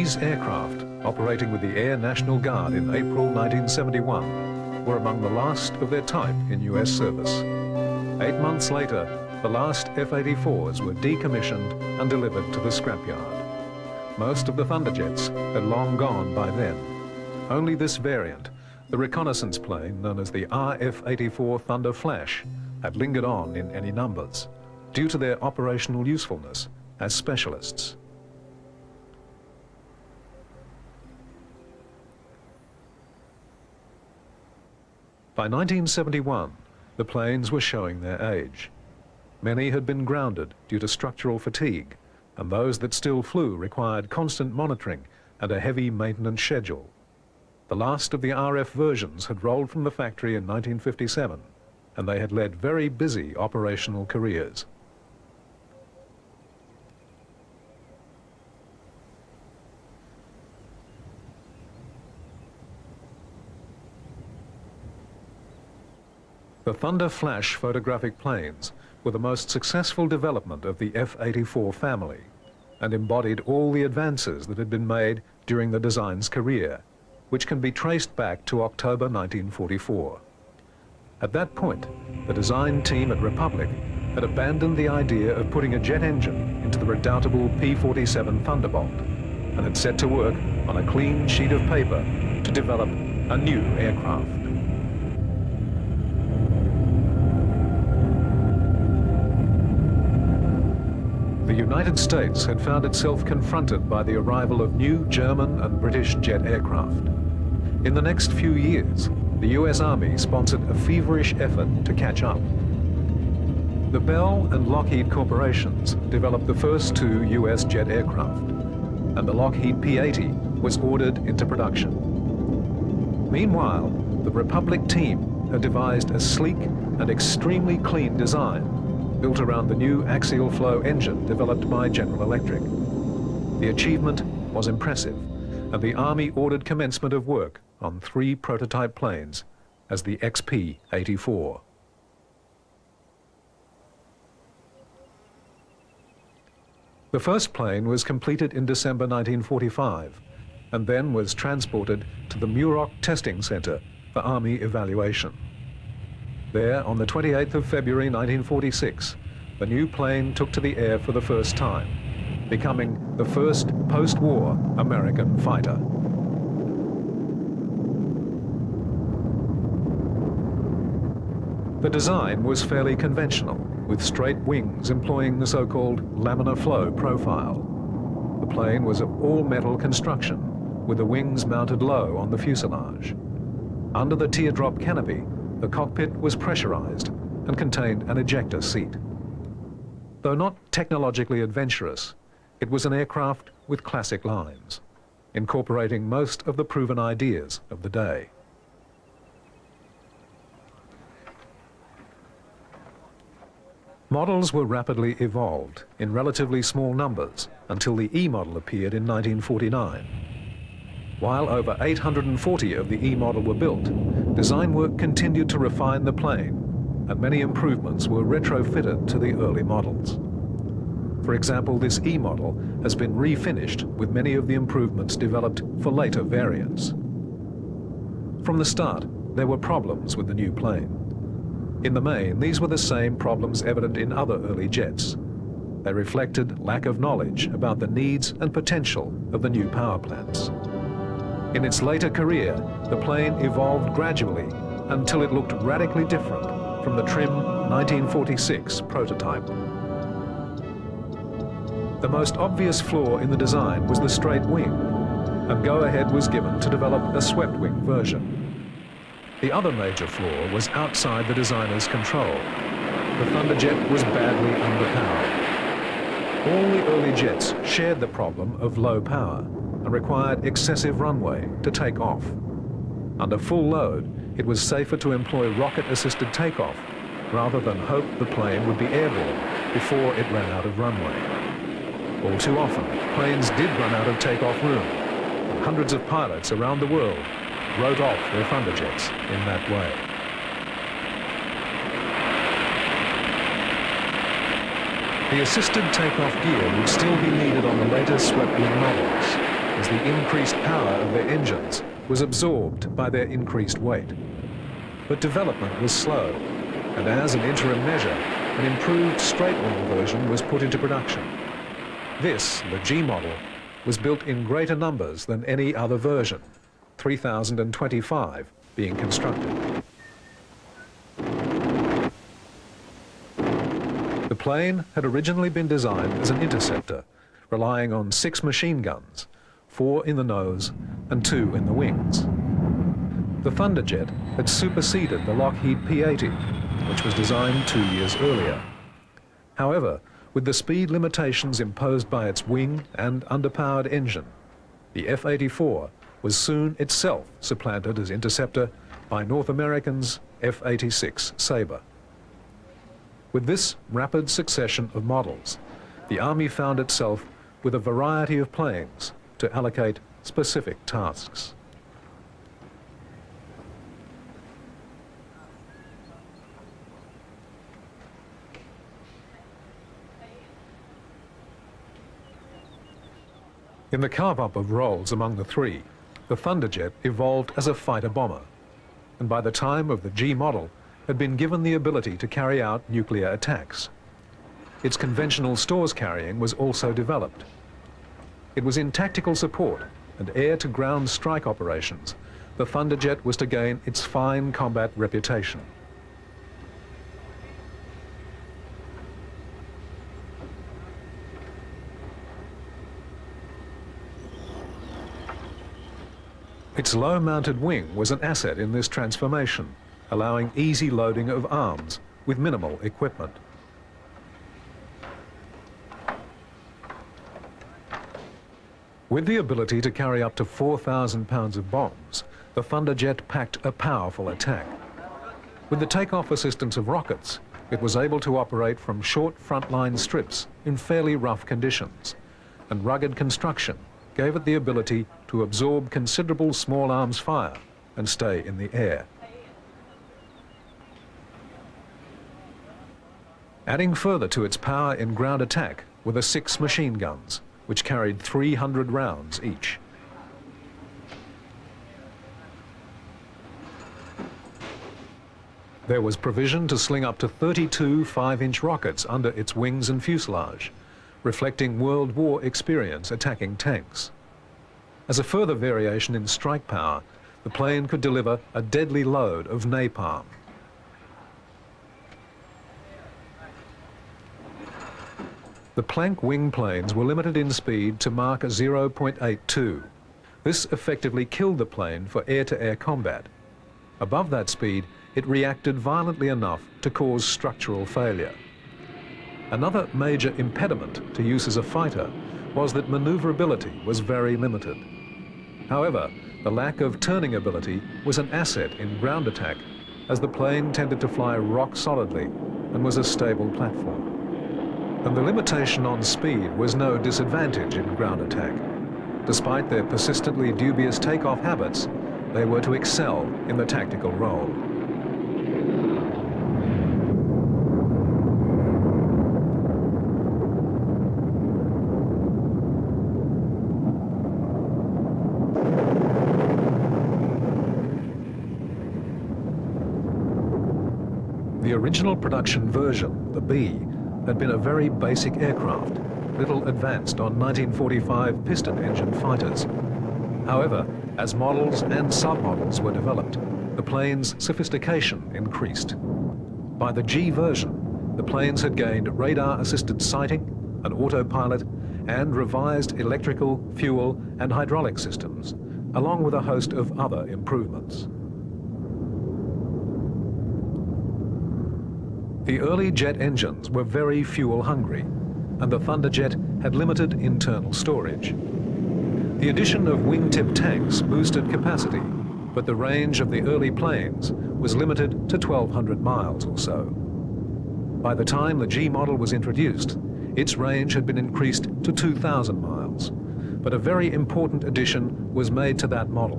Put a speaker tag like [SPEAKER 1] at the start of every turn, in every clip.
[SPEAKER 1] These aircraft, operating with the Air National Guard in April 1971, were among the last of their type in US service. 8 months later, the last F-84s were decommissioned and delivered to the scrapyard. Most of the Thunderjets had long gone by then. Only this variant, the reconnaissance plane known as the RF-84 Thunder Flash, had lingered on in any numbers, due to their operational usefulness as specialists. By 1971, the planes were showing their age. Many had been grounded due to structural fatigue, and those that still flew required constant monitoring and a heavy maintenance schedule. The last of the RF versions had rolled from the factory in 1957, and they had led very busy operational careers. The Thunder Flash photographic planes were the most successful development of the F-84 family and embodied all the advances that had been made during the design's career, which can be traced back to October 1944. At that point, the design team at Republic had abandoned the idea of putting a jet engine into the redoubtable P-47 Thunderbolt and had set to work on a clean sheet of paper to develop a new aircraft. The United States had found itself confronted by the arrival of new German and British jet aircraft. In the next few years, the US Army sponsored a feverish effort to catch up. The Bell and Lockheed corporations developed the first two US jet aircraft, and the Lockheed P-80 was ordered into production. Meanwhile, the Republic team had devised a sleek and extremely clean design built around the new axial flow engine developed by General Electric. The achievement was impressive, and the Army ordered commencement of work on 3 prototype planes as the XP-84. The first plane was completed in December 1945 and then was transported to the Muroc Testing Center for Army evaluation. There, on the 28th of February 1946, the new plane took to the air for the first time, becoming the first post-war American fighter. The design was fairly conventional, with straight wings employing the so-called laminar flow profile. The plane was of all-metal construction, with the wings mounted low on the fuselage. Under the teardrop canopy, the cockpit was pressurized and contained an ejector seat. Though not technologically adventurous, it was an aircraft with classic lines, incorporating most of the proven ideas of the day. Models were rapidly evolved in relatively small numbers until the E model appeared in 1949. While over 840 of the E model were built, design work continued to refine the plane, and many improvements were retrofitted to the early models. For example, this E model has been refinished with many of the improvements developed for later variants. From the start, there were problems with the new plane. In the main, these were the same problems evident in other early jets. They reflected lack of knowledge about the needs and potential of the new power plants. In its later career, the plane evolved gradually until it looked radically different from the trim 1946 prototype. The most obvious flaw in the design was the straight wing, and go-ahead was given to develop a swept-wing version. The other major flaw was outside the designer's control. The Thunderjet was badly underpowered. All the early jets shared the problem of low power and required excessive runway to take off. Under full load, it was safer to employ rocket-assisted takeoff rather than hope the plane would be airborne before it ran out of runway. All too often, planes did run out of takeoff room, and hundreds of pilots around the world wrote off their Thunderjets in that way. The assisted takeoff gear would still be needed on the later swept-wing models, as the increased power of their engines was absorbed by their increased weight. But development was slow, and as an interim measure, an improved straight-wing version was put into production. This, the G model, was built in greater numbers than any other version, 3,025 being constructed. The plane had originally been designed as an interceptor, relying on 6 machine guns, 4 in the nose and 2 in the wings. The Thunderjet had superseded the Lockheed P-80, which was designed 2 years earlier. However, with the speed limitations imposed by its wing and underpowered engine, the F-84 was soon itself supplanted as interceptor by North American's F-86 Sabre. With this rapid succession of models, the Army found itself with a variety of planes to allocate specific tasks. In the carve-up of roles among the three, the Thunderjet evolved as a fighter bomber, and by the time of the G model, had been given the ability to carry out nuclear attacks. Its conventional stores carrying was also developed. It was in tactical support and air-to-ground strike operations the Thunderjet was to gain its fine combat reputation. Its low-mounted wing was an asset in this transformation, allowing easy loading of arms with minimal equipment. With the ability to carry up to 4,000 pounds of bombs, the Thunderjet packed a powerful attack. With the takeoff assistance of rockets, it was able to operate from short frontline strips in fairly rough conditions, and rugged construction gave it the ability to absorb considerable small arms fire and stay in the air. Adding further to its power in ground attack were the 6 machine guns, which carried 300 rounds each. There was provision to sling up to 32 5-inch rockets under its wings and fuselage, reflecting World War experience attacking tanks. As a further variation in strike power, the plane could deliver a deadly load of napalm. The plank wing planes were limited in speed to Mach 0.82. This effectively killed the plane for air-to-air combat. Above that speed, it reacted violently enough to cause structural failure. Another major impediment to use as a fighter was that maneuverability was very limited. However, the lack of turning ability was an asset in ground attack, as the plane tended to fly rock solidly and was a stable platform. And the limitation on speed was no disadvantage in ground attack. Despite their persistently dubious takeoff habits, they were to excel in the tactical role. The original production version, the B, had been a very basic aircraft, little advanced on 1945 piston engine fighters. However, as models and submodels were developed, the plane's sophistication increased. By the G version, the planes had gained radar-assisted sighting, an autopilot, and revised electrical, fuel, and hydraulic systems, along with a host of other improvements. The early jet engines were very fuel-hungry, and the Thunderjet had limited internal storage. The addition of wingtip tanks boosted capacity, but the range of the early planes was limited to 1,200 miles or so. By the time the G model was introduced, its range had been increased to 2,000 miles, but a very important addition was made to that model.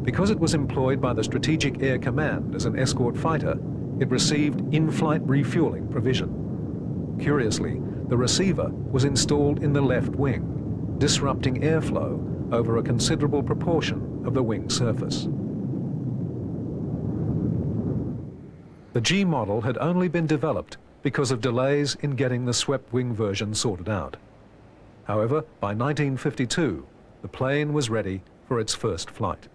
[SPEAKER 1] Because it was employed by the Strategic Air Command as an escort fighter, it received in-flight refueling provision. Curiously, the receiver was installed in the left wing, disrupting airflow over a considerable proportion of the wing surface. The G model had only been developed because of delays in getting the swept wing version sorted out. However, by 1952, the plane was ready for its first flight.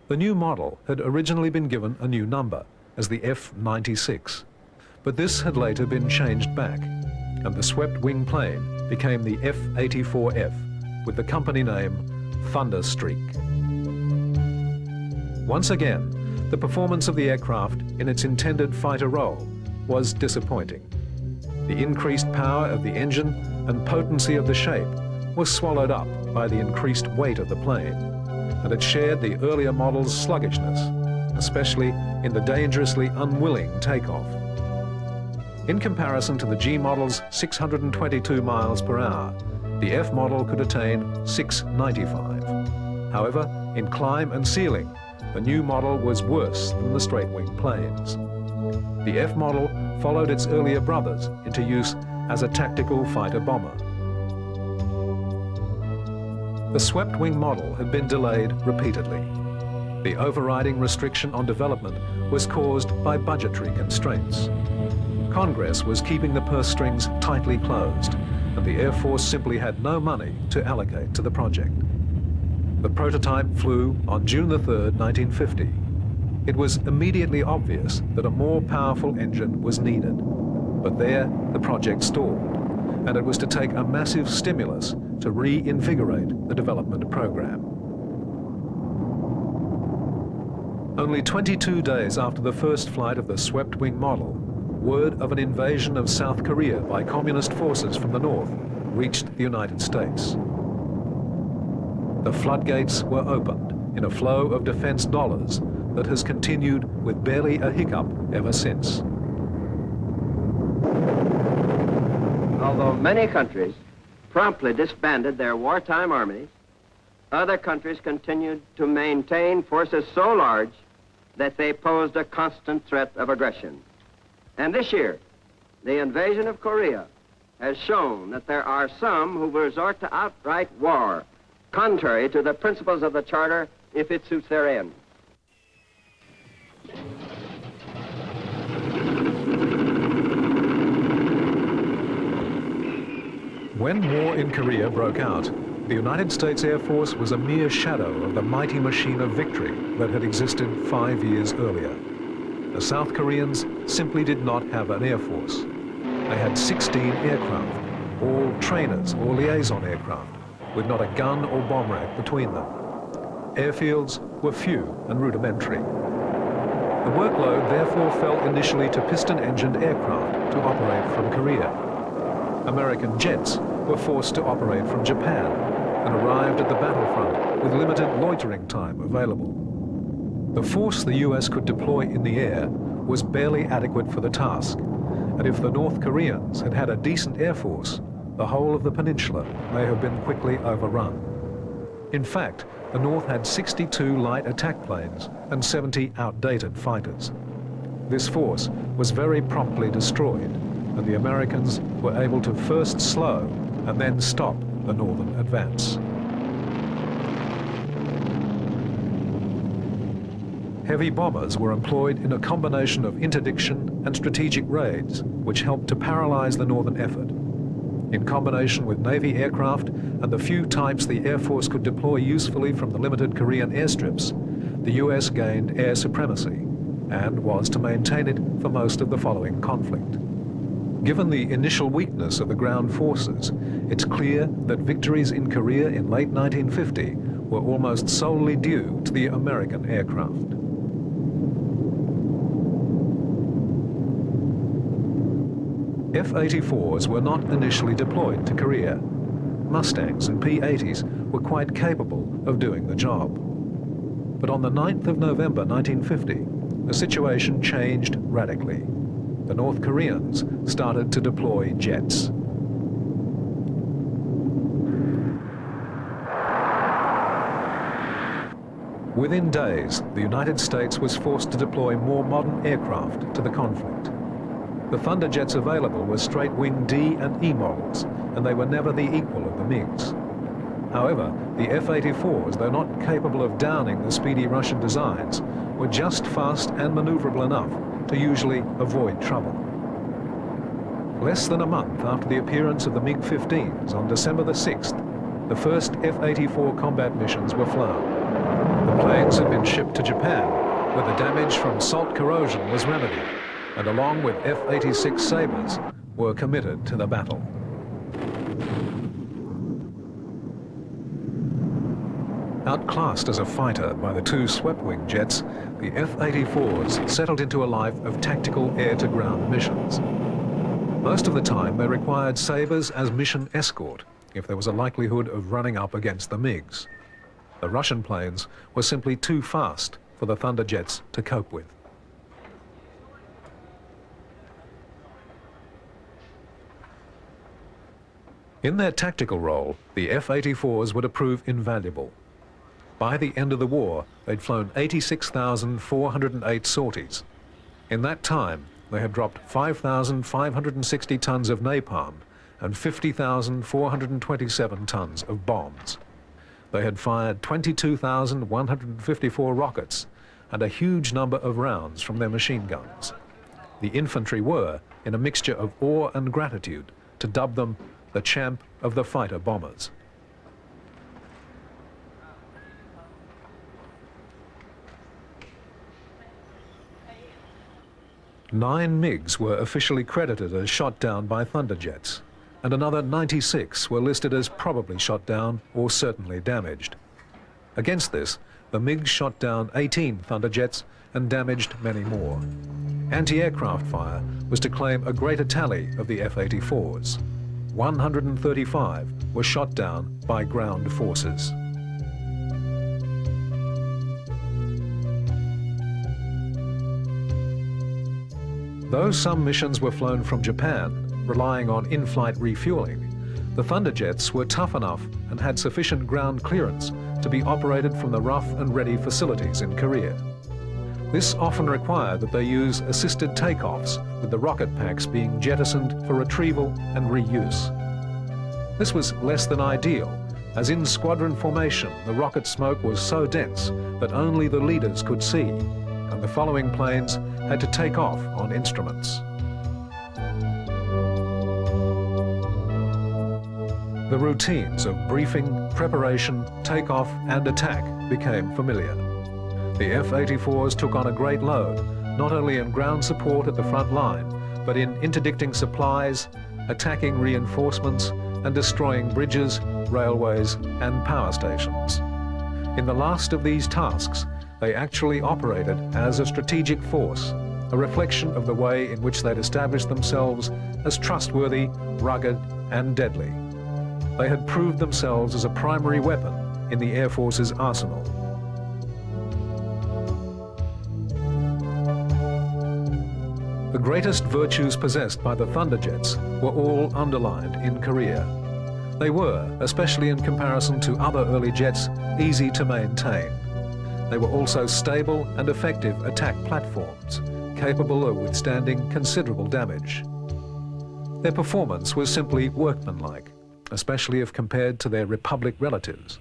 [SPEAKER 1] The new model had originally been given a new number as the F-96, but this had later been changed back, and the swept wing plane became the F-84F with the company name Thunderstreak. Once again, the performance of the aircraft in its intended fighter role was disappointing. The increased power of the engine and potency of the shape was swallowed up by the increased weight of the plane, and it shared the earlier model's sluggishness, especially in the dangerously unwilling takeoff. In comparison to the G model's 622 miles per hour, the F model could attain 695. However, in climb and sealing, the new model was worse than the straight-wing planes. The F model followed its earlier brothers into use as a tactical fighter bomber. The swept-wing model had been delayed repeatedly. The overriding restriction on development was caused by budgetary constraints. Congress was keeping the purse strings tightly closed, and the Air Force simply had no money to allocate to the project. The prototype flew on June 3rd, 1950. It was immediately obvious that a more powerful engine was needed. But there, the project stalled, and it was to take a massive stimulus to reinvigorate the development program. Only 22 days after the first flight of the swept-wing model, word of an invasion of South Korea by communist forces from the north reached the United States. The floodgates were opened in a flow of defense dollars that has continued with barely a hiccup ever since.
[SPEAKER 2] Although many countries promptly disbanded their wartime armies, other countries continued to maintain forces so large that they posed a constant threat of aggression. And this year, the invasion of Korea has shown that there are some who will resort to outright war, contrary to the principles of the Charter, if it suits their ends.
[SPEAKER 1] When war in Korea broke out, the United States Air Force was a mere shadow of the mighty machine of victory that had existed 5 years earlier. The South Koreans simply did not have an air force. They had 16 aircraft, all trainers or liaison aircraft, with not a gun or bomb rack between them. Airfields were few and rudimentary. The workload therefore fell initially to piston-engined aircraft to operate from Korea. American jets were forced to operate from Japan and arrived at the battlefront with limited loitering time available. The force the US could deploy in the air was barely adequate for the task, and if the North Koreans had had a decent air force, the whole of the peninsula may have been quickly overrun. In fact, the North had 62 light attack planes and 70 outdated fighters. This force was very promptly destroyed, and the Americans were able to first slow and then stop the northern advance. Heavy bombers were employed in a combination of interdiction and strategic raids, which helped to paralyze the northern effort. In combination with Navy aircraft and the few types the Air Force could deploy usefully from the limited Korean airstrips, the US gained air supremacy and was to maintain it for most of the following conflict. Given the initial weakness of the ground forces, it's clear that victories in Korea in late 1950 were almost solely due to the American aircraft. F-84s were not initially deployed to Korea. Mustangs and P-80s were quite capable of doing the job. But on the 9th of November 1950, the situation changed radically. The North Koreans started to deploy jets. Within days, the United States was forced to deploy more modern aircraft to the conflict. The Thunderjets available were straight-wing D and E models, and they were never the equal of the MiGs. However, the F-84s, though not capable of downing the speedy Russian designs, were just fast and maneuverable enough to usually avoid trouble. Less than a month after the appearance of the MiG-15s on December the 6th, the first F-84 combat missions were flown. The planes had been shipped to Japan, where the damage from salt corrosion was remedied, and along with F-86 Sabres, were committed to the battle. Outclassed as a fighter by the two swept-wing jets, the F-84s settled into a life of tactical air-to-ground missions. Most of the time, they required Sabres as mission escort if there was a likelihood of running up against the MiGs. The Russian planes were simply too fast for the Thunderjets to cope with. In their tactical role, the F-84s were to prove invaluable. By the end of the war, they'd flown 86,408 sorties. In that time, they had dropped 5,560 tons of napalm and 50,427 tons of bombs. They had fired 22,154 rockets and a huge number of rounds from their machine guns. The infantry were, in a mixture of awe and gratitude, to dub them the champ of the fighter bombers. Nine MiGs were officially credited as shot down by Thunderjets, and another 96 were listed as probably shot down or certainly damaged. Against this, the MiGs shot down 18 Thunderjets and damaged many more. Anti-aircraft fire was to claim a greater tally of the F-84s. 135 were shot down by ground forces. Though some missions were flown from Japan, relying on in-flight refueling, the Thunderjets were tough enough and had sufficient ground clearance to be operated from the rough and ready facilities in Korea. This often required that they use assisted takeoffs, with the rocket packs being jettisoned for retrieval and reuse. This was less than ideal, as in squadron formation the rocket smoke was so dense that only the leaders could see, and the following planes had to take off on instruments. The routines of briefing, preparation, takeoff and attack became familiar. The F-84s took on a great load, not only in ground support at the front line, but in interdicting supplies, attacking reinforcements and destroying bridges, railways and power stations. In the last of these tasks, they actually operated as a strategic force, a reflection of the way in which they'd established themselves as trustworthy, rugged and deadly. They had proved themselves as a primary weapon in the Air Force's arsenal. The greatest virtues possessed by the Thunderjets were all underlined in Korea. They were, especially in comparison to other early jets, easy to maintain. They were also stable and effective attack platforms, capable of withstanding considerable damage. Their performance was simply workmanlike, especially if compared to their Republic relatives,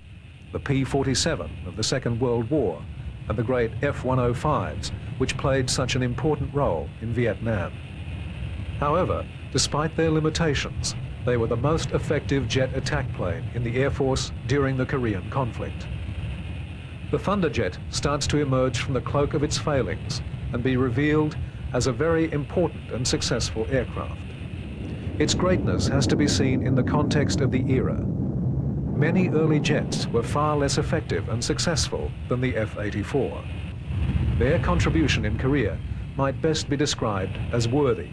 [SPEAKER 1] the P-47 of the Second World War and the great F-105s, which played such an important role in Vietnam. However, despite their limitations, they were the most effective jet attack plane in the Air Force during the Korean conflict. The Thunderjet starts to emerge from the cloak of its failings and be revealed as a very important and successful aircraft. Its greatness has to be seen in the context of the era. Many early jets were far less effective and successful than the F-84. Their contribution in Korea might best be described as worthy.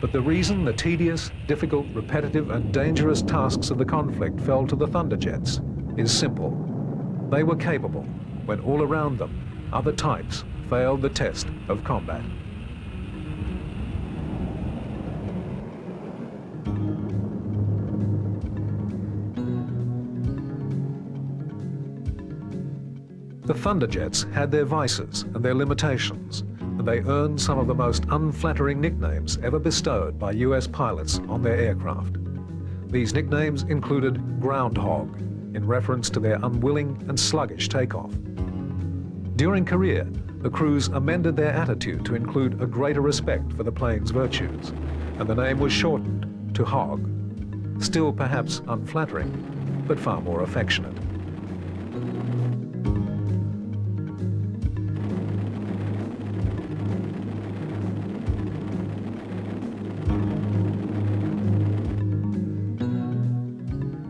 [SPEAKER 1] But the reason the tedious, difficult, repetitive and dangerous tasks of the conflict fell to the Thunderjets is simple. They were capable when all around them other types failed the test of combat. The Thunderjets had their vices and their limitations, and they earned some of the most unflattering nicknames ever bestowed by US pilots on their aircraft. These nicknames included Groundhog, in reference to their unwilling and sluggish takeoff. During Korea, the crews amended their attitude to include a greater respect for the plane's virtues, and the name was shortened to HOG, still perhaps unflattering, but far more affectionate.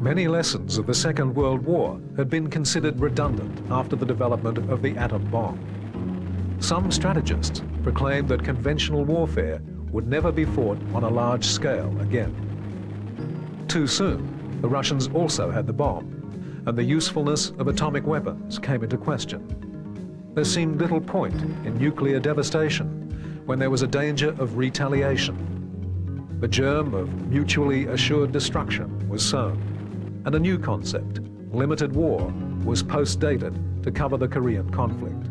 [SPEAKER 1] Many lessons of the Second World War had been considered redundant after the development of the atom bomb. Some strategists proclaimed that conventional warfare would never be fought on a large scale again. Too soon, the Russians also had the bomb, and the usefulness of atomic weapons came into question. There seemed little point in nuclear devastation when there was a danger of retaliation. The germ of mutually assured destruction was sown, and a new concept, limited war, was post-dated to cover the Korean conflict.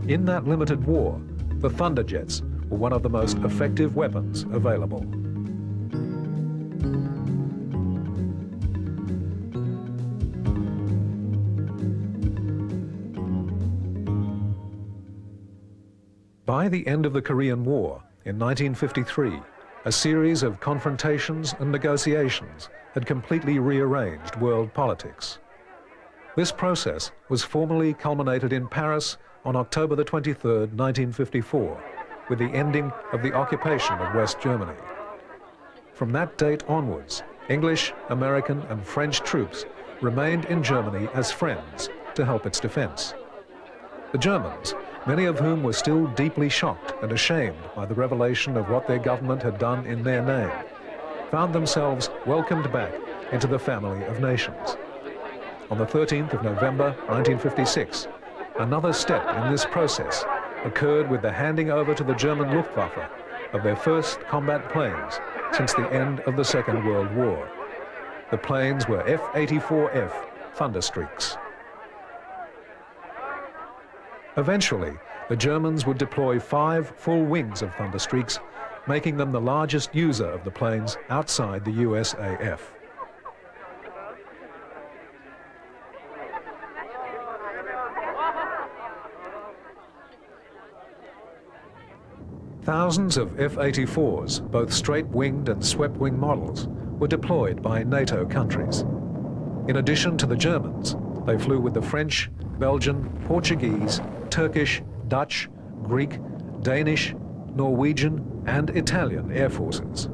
[SPEAKER 1] In that limited war, the Thunderjets were one of the most effective weapons available. By the end of the Korean War, in 1953, a series of confrontations and negotiations had completely rearranged world politics. This process was formally culminated in Paris on October the 23rd, 1954, with the ending of the occupation of West Germany. From that date onwards, English, American, and French troops remained in Germany as friends to help its defense. The Germans, many of whom were still deeply shocked and ashamed by the revelation of what their government had done in their name, found themselves welcomed back into the family of nations. On the 13th of November, 1956, another step in this process occurred with the handing over to the German Luftwaffe of their first combat planes since the end of the Second World War. The planes were F-84F Thunderstreaks. Eventually, the Germans would deploy 5 full wings of Thunderstreaks, making them the largest user of the planes outside the USAF. Thousands of F-84s, both straight-winged and swept-wing models, were deployed by NATO countries. In addition to the Germans, they flew with the French, Belgian, Portuguese, Turkish, Dutch, Greek, Danish, Norwegian, and Italian air forces.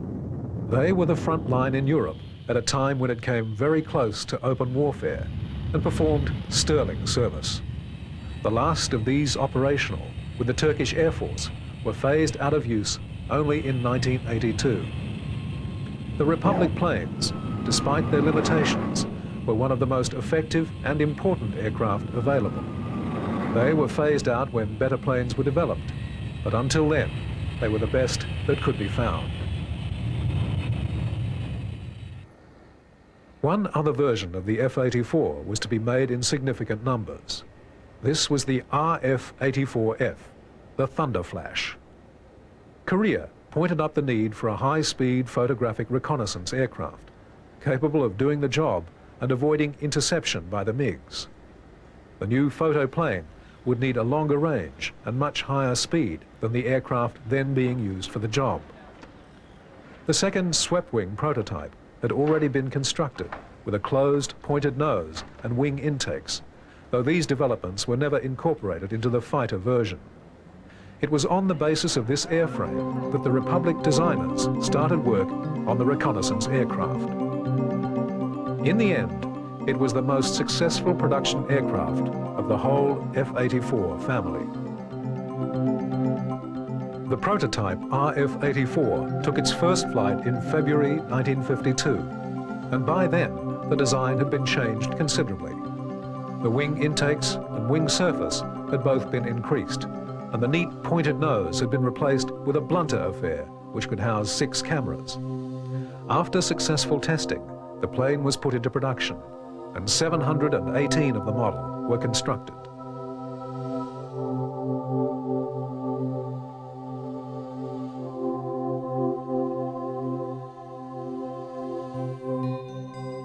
[SPEAKER 1] They were the front line in Europe at a time when it came very close to open warfare and performed sterling service. The last of these operational, with the Turkish Air Force, were phased out of use only in 1982. The Republic planes, despite their limitations, were one of the most effective and important aircraft available. They were phased out when better planes were developed, but until then, they were the best that could be found. One other version of the F-84 was to be made in significant numbers. This was the RF-84F, the Thunder Flash. Korea pointed up the need for a high-speed photographic reconnaissance aircraft, capable of doing the job and avoiding interception by the MiGs. The new photo plane would need a longer range and much higher speed than the aircraft then being used for the job. The second swept-wing prototype had already been constructed with a closed, pointed nose and wing intakes, though these developments were never incorporated into the fighter version. It was on the basis of this airframe that the Republic designers started work on the reconnaissance aircraft. In the end, it was the most successful production aircraft of the whole F-84 family. The prototype RF-84 took its first flight in February 1952, and by then the design had been changed considerably. The wing intakes and wing surface had both been increased, and the neat pointed nose had been replaced with a blunter affair which could house 6 cameras. After successful testing, the plane was put into production, and 718 of the model were constructed.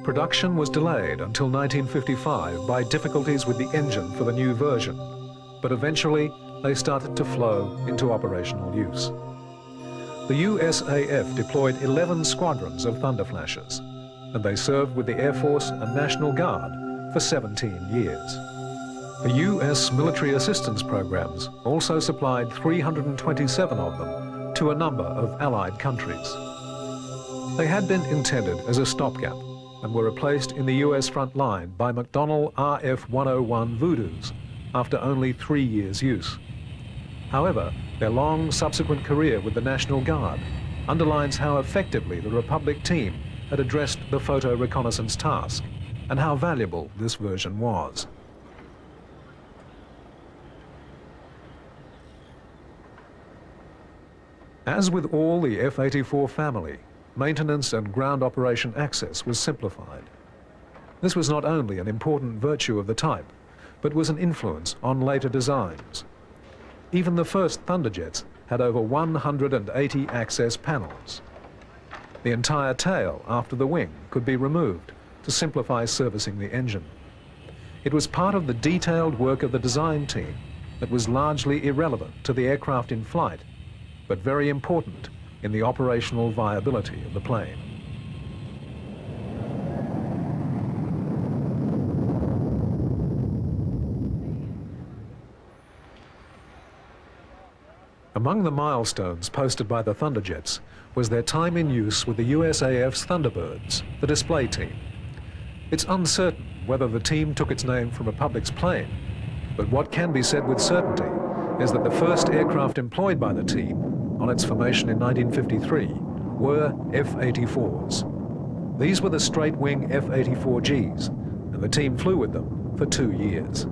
[SPEAKER 1] Production was delayed until 1955 by difficulties with the engine for the new version, but eventually they started to flow into operational use. The USAF deployed 11 squadrons of Thunder Flashes, and they served with the Air Force and National Guard for 17 years. The US military assistance programs also supplied 327 of them to a number of Allied countries. They had been intended as a stopgap and were replaced in the US front line by McDonnell RF-101 Voodoos after only 3 years' use. However, their long subsequent career with the National Guard underlines how effectively the Republic team had addressed the photo reconnaissance task and how valuable this version was. As with all the F-84 family, maintenance and ground operation access was simplified. This was not only an important virtue of the type, but was an influence on later designs. Even the first Thunderjets had over 180 access panels. The entire tail after the wing could be removed to simplify servicing the engine. It was part of the detailed work of the design team that was largely irrelevant to the aircraft in flight, but very important in the operational viability of the plane. Among the milestones posted by the Thunderjets was their time in use with the USAF's Thunderbirds, the display team. It's uncertain whether the team took its name from Republic's plane, but what can be said with certainty is that the first aircraft employed by the team on its formation in 1953 were F-84s. These were the straight-wing F-84Gs, and the team flew with them for 2 years.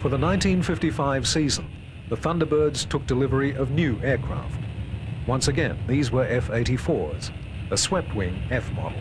[SPEAKER 1] For the 1955 season, the Thunderbirds took delivery of new aircraft. Once again, these were F-84s, a swept-wing F model.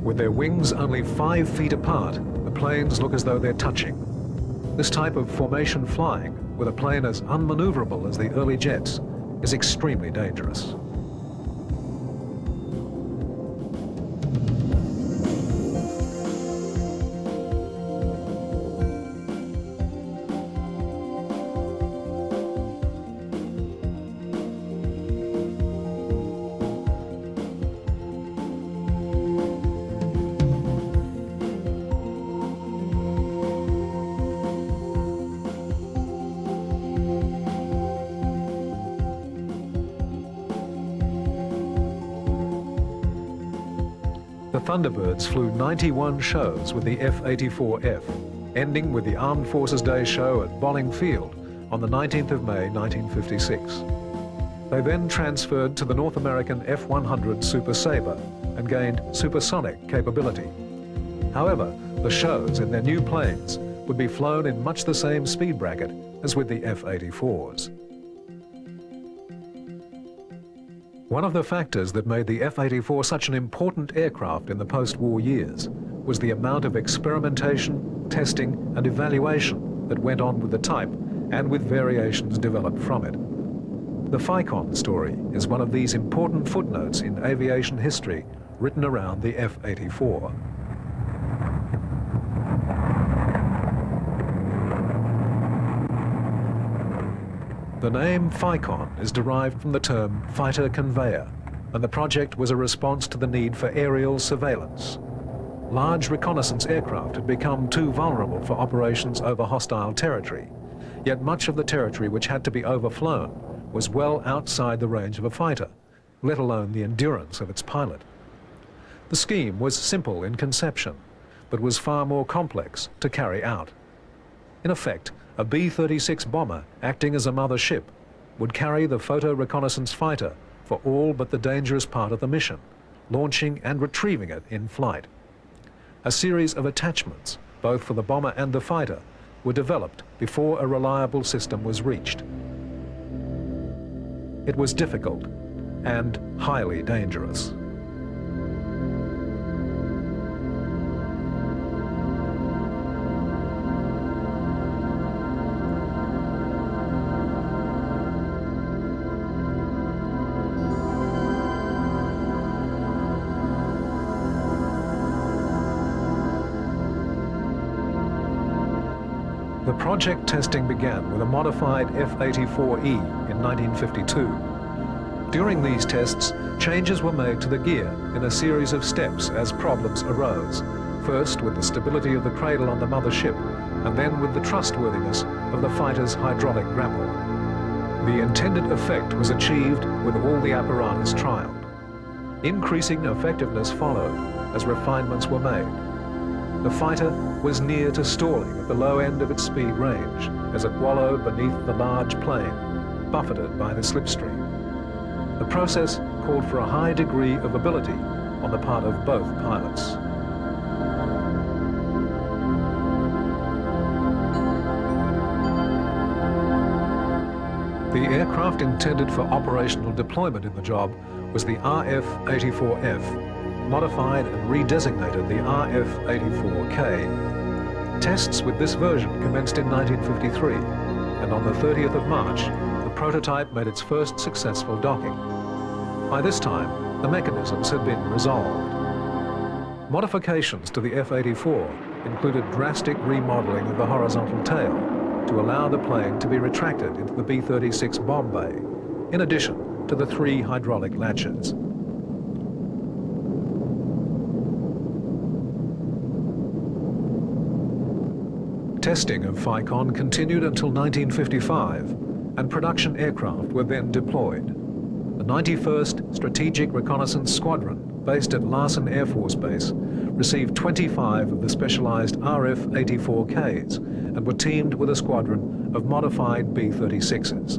[SPEAKER 1] With their wings only 5 feet apart, the planes look as though they're touching. This type of formation flying, with a plane as unmaneuverable as the early jets, is extremely dangerous. The Thunderbirds flew 91 shows with the F-84F, ending with the Armed Forces Day show at Bolling Field on the 19th of May 1956. They then transferred to the North American F-100 Super Sabre and gained supersonic capability. However, the shows in their new planes would be flown in much the same speed bracket as with the F-84s. One of the factors that made the F-84 such an important aircraft in the post-war years was the amount of experimentation, testing and evaluation that went on with the type and with variations developed from it. The FICON story is one of these important footnotes in aviation history written around the F-84. The name FICON is derived from the term fighter conveyor, and the project was a response to the need for aerial surveillance. Large reconnaissance aircraft had become too vulnerable for operations over hostile territory, yet much of the territory which had to be overflown was well outside the range of a fighter, let alone the endurance of its pilot. The scheme was simple in conception, but was far more complex to carry out. In effect, a B-36 bomber acting as a mother ship would carry the photo reconnaissance fighter for all but the dangerous part of the mission, launching and retrieving it in flight. A series of attachments, both for the bomber and the fighter, were developed before a reliable system was reached. It was difficult and highly dangerous. The project testing began with a modified F-84E in 1952. During these tests, changes were made to the gear in a series of steps as problems arose, first with the stability of the cradle on the mother ship, and then with the trustworthiness of the fighter's hydraulic grapple. The intended effect was achieved with all the apparatus trialed. Increasing effectiveness followed as refinements were made. The fighter was near to stalling at the low end of its speed range as it wallowed beneath the large plane, buffeted by the slipstream. The process called for a high degree of ability on the part of both pilots. The aircraft intended for operational deployment in the job was the RF-84F, modified and redesignated the RF-84K. Tests with this version commenced in 1953, and on the 30th of March, the prototype made its first successful docking. By this time, the mechanisms had been resolved. Modifications to the F-84 included drastic remodeling of the horizontal tail to allow the plane to be retracted into the B-36 bomb bay, in addition to the 3 hydraulic latches. Testing of FICON continued until 1955, and production aircraft were then deployed. The 91st Strategic Reconnaissance Squadron, based at Larsen Air Force Base, received 25 of the specialized RF-84Ks and were teamed with a squadron of modified B-36s.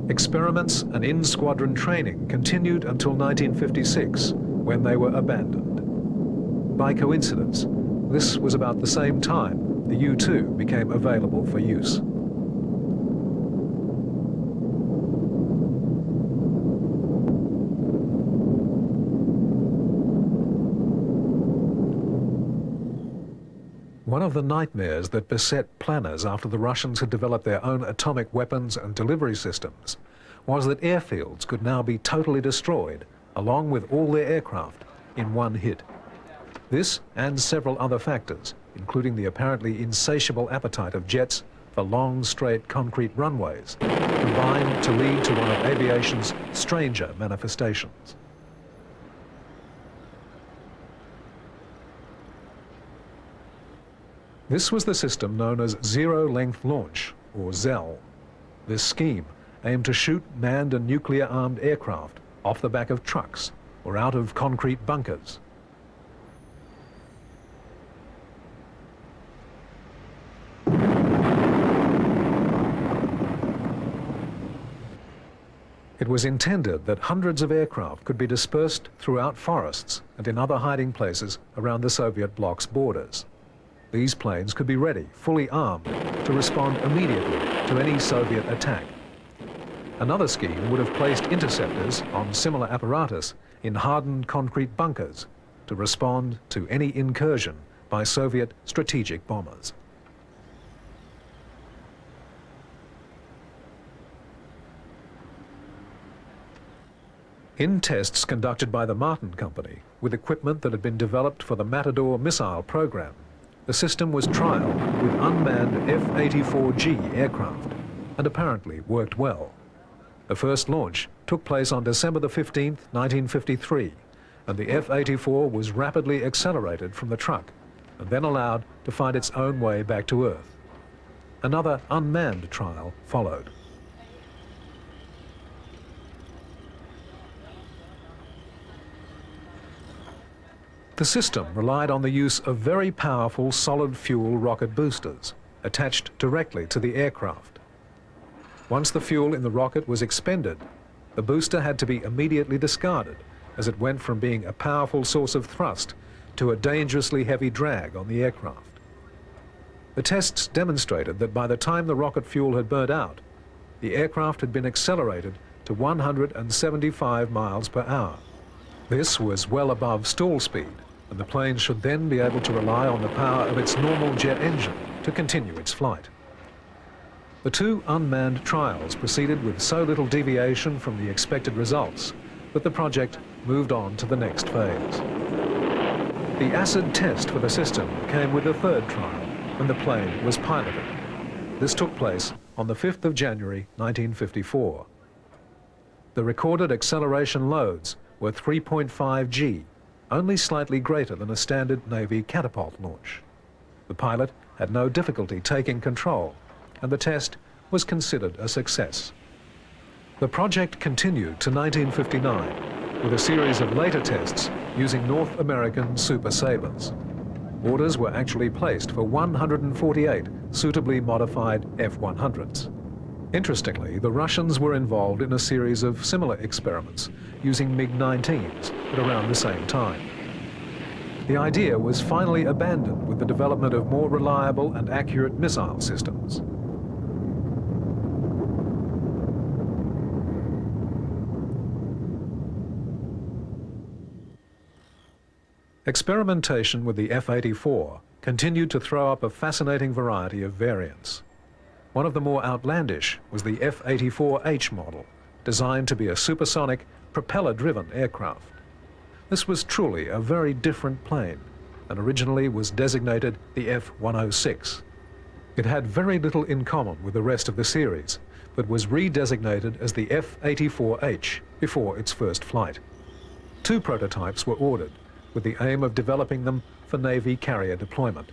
[SPEAKER 1] Experiments and in-squadron training continued until 1956, when they were abandoned. By coincidence, this was about the same time the U-2 became available for use. One of the nightmares that beset planners after the Russians had developed their own atomic weapons and delivery systems was that airfields could now be totally destroyed, along with all their aircraft, in one hit. This and several other factors, including the apparently insatiable appetite of jets for long, straight concrete runways, combined to lead to one of aviation's stranger manifestations. This was the system known as Zero-Length Launch, or ZEL. This scheme aimed to shoot manned and nuclear-armed aircraft off the back of trucks or out of concrete bunkers. It was intended that hundreds of aircraft could be dispersed throughout forests and in other hiding places around the Soviet bloc's borders. These planes could be ready, fully armed, to respond immediately to any Soviet attack. Another scheme would have placed interceptors on similar apparatus in hardened concrete bunkers to respond to any incursion by Soviet strategic bombers. In tests conducted by the Martin Company with equipment that had been developed for the Matador missile program, the system was trialed with unmanned F-84G aircraft and apparently worked well. The first launch took place on December the 15th, 1953, and the F-84 was rapidly accelerated from the truck and then allowed to find its own way back to Earth. Another unmanned trial followed. The system relied on the use of very powerful solid fuel rocket boosters attached directly to the aircraft. Once the fuel in the rocket was expended, the booster had to be immediately discarded, as it went from being a powerful source of thrust to a dangerously heavy drag on the aircraft. The tests demonstrated that by the time the rocket fuel had burnt out, the aircraft had been accelerated to 175 miles per hour. This was well above stall speed, and the plane should then be able to rely on the power of its normal jet engine to continue its flight. The two unmanned trials proceeded with so little deviation from the expected results that the project moved on to the next phase. The acid test for the system came with a third trial when the plane was piloted. This took place on the 5th of January 1954. The recorded acceleration loads were 3.5 G, only slightly greater than a standard Navy catapult launch. The pilot had no difficulty taking control, and the test was considered a success. The project continued to 1959 with a series of later tests using North American Super Sabres. Orders were actually placed for 148 suitably modified F-100s. Interestingly, the Russians were involved in a series of similar experiments using MiG-19s at around the same time. The idea was finally abandoned with the development of more reliable and accurate missile systems. Experimentation with the F-84 continued to throw up a fascinating variety of variants. One of the more outlandish was the F-84H model, designed to be a supersonic, propeller-driven aircraft. This was truly a very different plane, and originally was designated the F-106. It had very little in common with the rest of the series, but was redesignated as the F-84H before its first flight. Two prototypes were ordered, with the aim of developing them for Navy carrier deployment.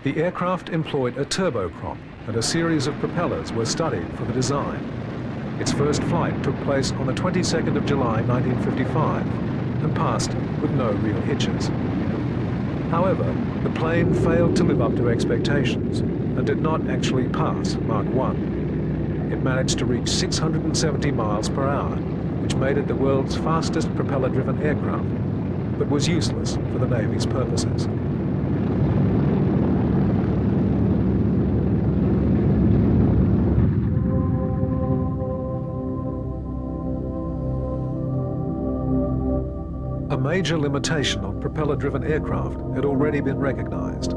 [SPEAKER 1] The aircraft employed a turboprop, and a series of propellers were studied for the design. Its first flight took place on the 22nd of July 1955 and passed with no real hitches. However, the plane failed to live up to expectations and did not actually pass Mach 1. It managed to reach 670 miles per hour, which made it the world's fastest propeller-driven aircraft, but was useless for the Navy's purposes. A major limitation on propeller-driven aircraft had already been recognized.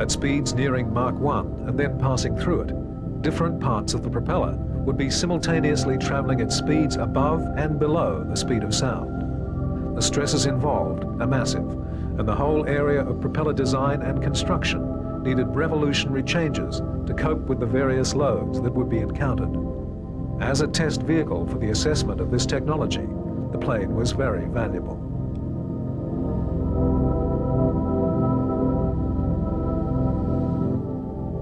[SPEAKER 1] At speeds nearing Mach 1 and then passing through it, different parts of the propeller would be simultaneously traveling at speeds above and below the speed of sound. The stresses involved are massive, and the whole area of propeller design and construction needed revolutionary changes to cope with the various loads that would be encountered. As a test vehicle for the assessment of this technology, the plane was very valuable.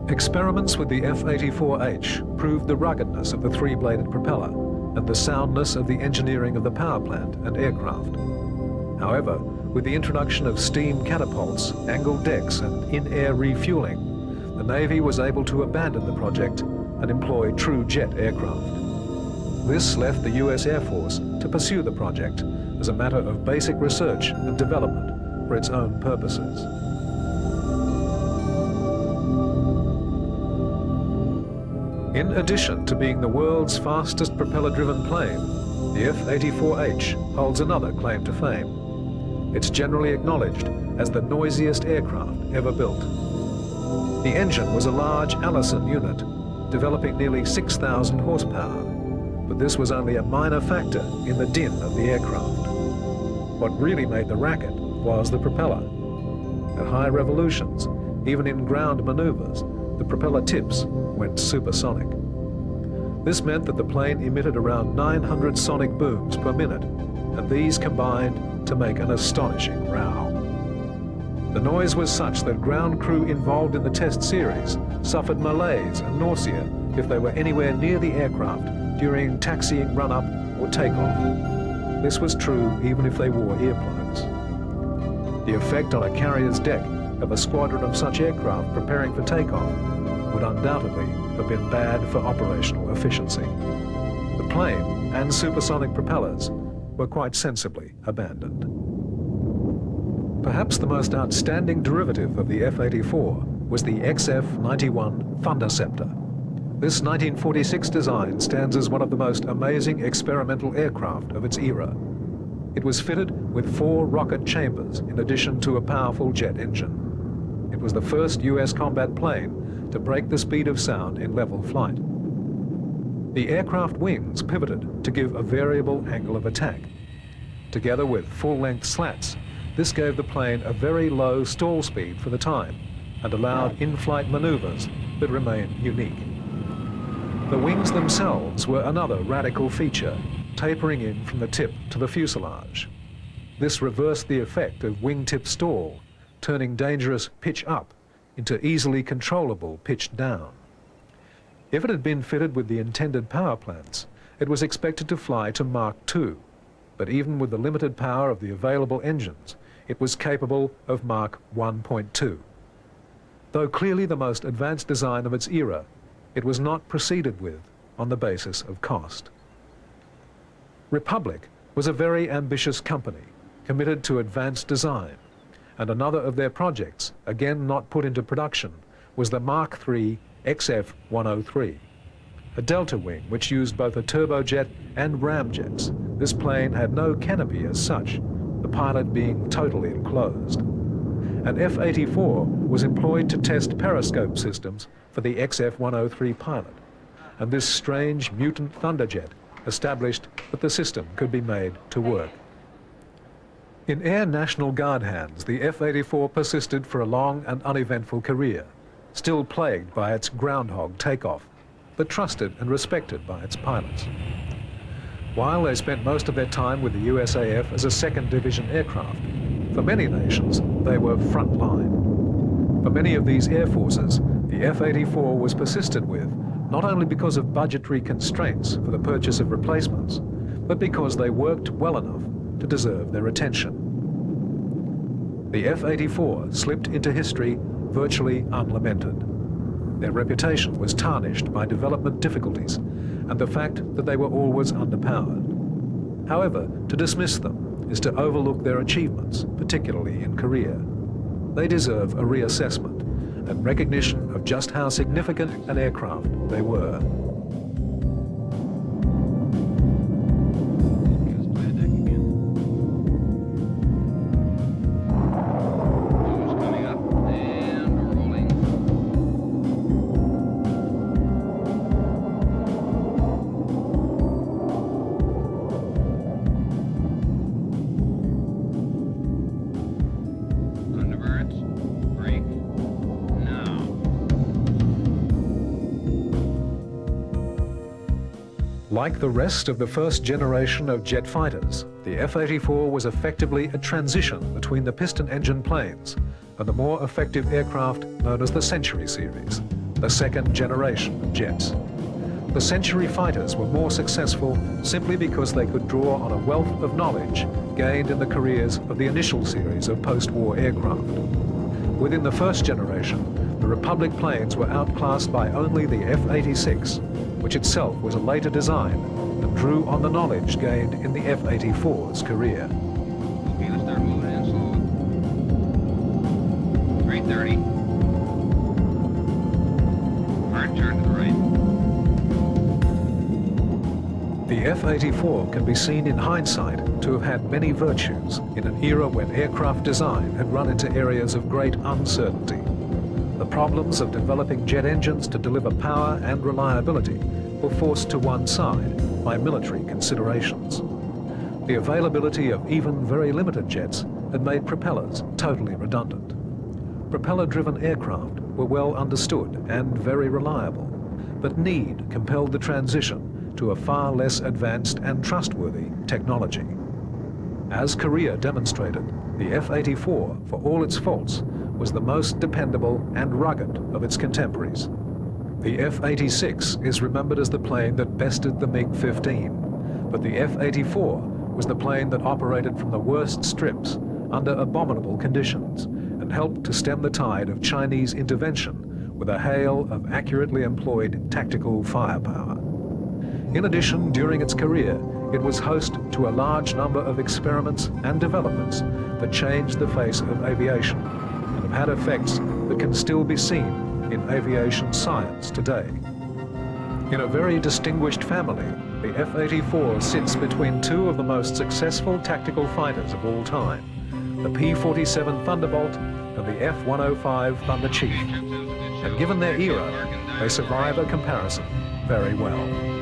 [SPEAKER 1] Experiments with the F-84H proved the ruggedness of the three-bladed propeller and the soundness of the engineering of the power plant and aircraft. However, with the introduction of steam catapults, angled decks and in-air refueling, the Navy was able to abandon the project and employ true jet aircraft. This left the US Air Force to pursue the project as a matter of basic research and development for its own purposes. In addition to being the world's fastest propeller-driven plane, the F-84H holds another claim to fame. It's generally acknowledged as the noisiest aircraft ever built. The engine was a large Allison unit, developing nearly 6,000 horsepower, but this was only a minor factor in the din of the aircraft. What really made the racket was the propeller. At high revolutions, even in ground maneuvers, the propeller tips went supersonic. This meant that the plane emitted around 900 sonic booms per minute, and these combined to make an astonishing row. The noise was such that ground crew involved in the test series suffered malaise and nausea if they were anywhere near the aircraft during taxiing run-up or takeoff. This was true even if they wore earplugs. The effect on a carrier's deck of a squadron of such aircraft preparing for takeoff would undoubtedly have been bad for operational efficiency. The plane and supersonic propellers were quite sensibly abandoned. Perhaps the most outstanding derivative of the F-84 was the XF-91 Thunderceptor. This 1946 design stands as one of the most amazing experimental aircraft of its era. It was fitted with 4 rocket chambers in addition to a powerful jet engine. It was the first US combat plane to break the speed of sound in level flight. The aircraft wings pivoted to give a variable angle of attack. Together with full-length slats, this gave the plane a very low stall speed for the time and allowed in-flight maneuvers that remain unique. The wings themselves were another radical feature, tapering in from the tip to the fuselage. This reversed the effect of wingtip stall, turning dangerous pitch up into easily controllable pitch down. If it had been fitted with the intended power plants, it was expected to fly to Mach 2, but even with the limited power of the available engines, it was capable of Mach 1.2. Though clearly the most advanced design of its era, it was not proceeded with on the basis of cost. Republic was a very ambitious company, committed to advanced design, and another of their projects, again not put into production, was the Mark III XF-103, a delta wing which used both a turbojet and ramjets. This plane had no canopy as such, the pilot being totally enclosed. An F-84 was employed to test periscope systems for the XF-103 pilot, and this strange mutant Thunderjet established that the system could be made to work. In Air National Guard hands, the F-84 persisted for a long and uneventful career, still plagued by its groundhog takeoff, but trusted and respected by its pilots. While they spent most of their time with the USAF as a second division aircraft, for many nations they were front line. For many of these air forces, the F-84 was persisted with not only because of budgetary constraints for the purchase of replacements, but because they worked well enough to deserve their attention. The F-84 slipped into history virtually unlamented. Their reputation was tarnished by development difficulties and the fact that they were always underpowered. However, to dismiss them is to overlook their achievements, particularly in Korea. They deserve a reassessment and recognition of just how significant an aircraft they were. Like the rest of the first generation of jet fighters, the F-84 was effectively a transition between the piston engine planes and the more effective aircraft known as the Century series, the second generation of jets. The Century fighters were more successful simply because they could draw on a wealth of knowledge gained in the careers of the initial series of post-war aircraft. Within the first generation, the Republic planes were outclassed by only the F-86, which itself was a later design and drew on the knowledge gained in the F-84's career.
[SPEAKER 2] Okay, let's start moving in slowly. 330. Hard turn to the right.
[SPEAKER 1] The F-84 can be seen in hindsight to have had many virtues in an era when aircraft design had run into areas of great uncertainty. The problems of developing jet engines to deliver power and reliability were forced to one side by military considerations. The availability of even very limited jets had made propellers totally redundant. Propeller-driven aircraft were well understood and very reliable, but need compelled the transition to a far less advanced and trustworthy technology. As Korea demonstrated, the F-84, for all its faults, was the most dependable and rugged of its contemporaries. The F-86 is remembered as the plane that bested the MiG-15, but the F-84 was the plane that operated from the worst strips under abominable conditions and helped to stem the tide of Chinese intervention with a hail of accurately employed tactical firepower. In addition, during its career, it was host to a large number of experiments and developments that changed the face of aviation and have had effects that can still be seen in aviation science today. In a very distinguished family, the F-84 sits between two of the most successful tactical fighters of all time, the P-47 Thunderbolt and the F-105 Thunder Chief. And given their era, they survive a comparison very well.